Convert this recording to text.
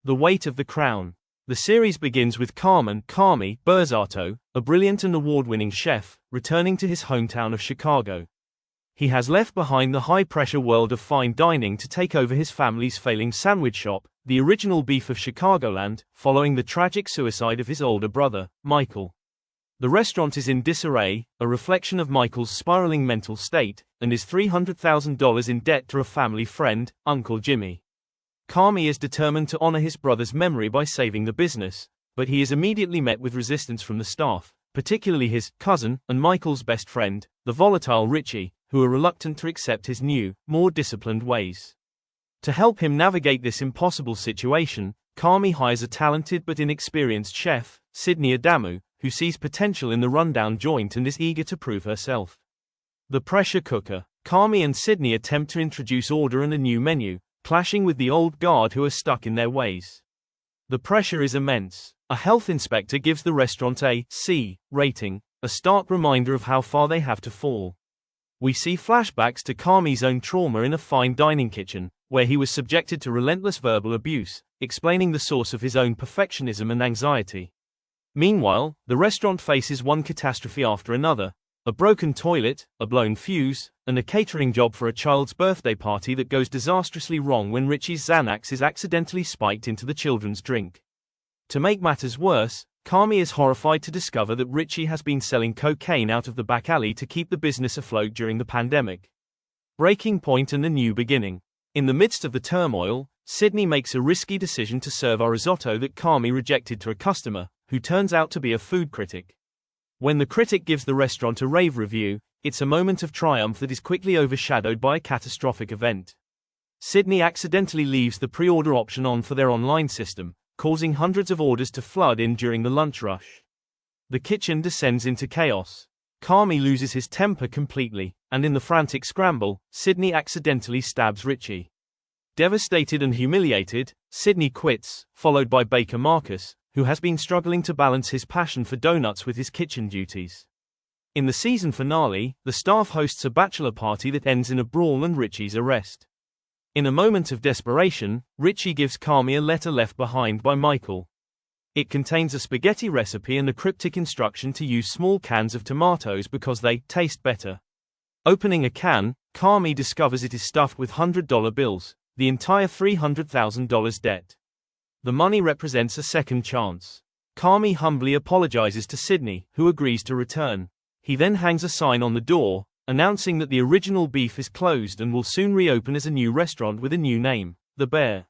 The Weight of the Crown. The series begins with Carmy Berzato, a brilliant and award-winning chef, returning to his hometown of Chicago. He has left behind the high-pressure world of fine dining to take over his family's failing sandwich shop, the original Beef of Chicagoland, following the tragic suicide of his older brother, Michael. The restaurant is in disarray, a reflection of Michael's spiraling mental state, and is $300,000 in debt to a family friend, Uncle Jimmy. Carmy is determined to honor his brother's memory by saving the business, but he is immediately met with resistance from the staff, particularly his cousin and Michael's best friend, the volatile Richie, who are reluctant to accept his new, more disciplined ways. To help him navigate this impossible situation, Carmy hires a talented but inexperienced chef, Sydney Adamu, who sees potential in the rundown joint and is eager to prove herself. The pressure cooker. Carmy and Sydney attempt to introduce order and a new menu, clashing with the old guard who are stuck in their ways. The pressure is immense. A health inspector gives the restaurant a C rating, a stark reminder of how far they have to fall. We see flashbacks to Carmy's own trauma in a fine dining kitchen, where he was subjected to relentless verbal abuse, explaining the source of his own perfectionism and anxiety. Meanwhile, the restaurant faces one catastrophe after another: a broken toilet, a blown fuse, and a catering job for a child's birthday party that goes disastrously wrong when Richie's Xanax is accidentally spiked into the children's drink. To make matters worse, Carmy is horrified to discover that Richie has been selling cocaine out of the back alley to keep the business afloat during the pandemic. Breaking point and a new beginning. In the midst of the turmoil, Sydney makes a risky decision to serve a risotto that Carmy rejected to a customer, who turns out to be a food critic. When the critic gives the restaurant a rave review, it's a moment of triumph that is quickly overshadowed by a catastrophic event. Sydney accidentally leaves the pre-order option on for their online system, causing hundreds of orders to flood in during the lunch rush. The kitchen descends into chaos. Carmy loses his temper completely, and in the frantic scramble, Sydney accidentally stabs Richie. Devastated and humiliated, Sydney quits, followed by baker Marcus, who has been struggling to balance his passion for donuts with his kitchen duties. In the season finale, the staff hosts a bachelor party that ends in a brawl and Richie's arrest. In a moment of desperation, Richie gives Carmy a letter left behind by Michael. It contains a spaghetti recipe and a cryptic instruction to use small cans of tomatoes because they taste better. Opening a can, Carmy discovers it is stuffed with $100 bills, the entire $300,000 debt. The money represents a second chance. Carmy humbly apologizes to Sydney, who agrees to return. He then hangs a sign on the door, announcing that the original Beef is closed and will soon reopen as a new restaurant with a new name, The Bear.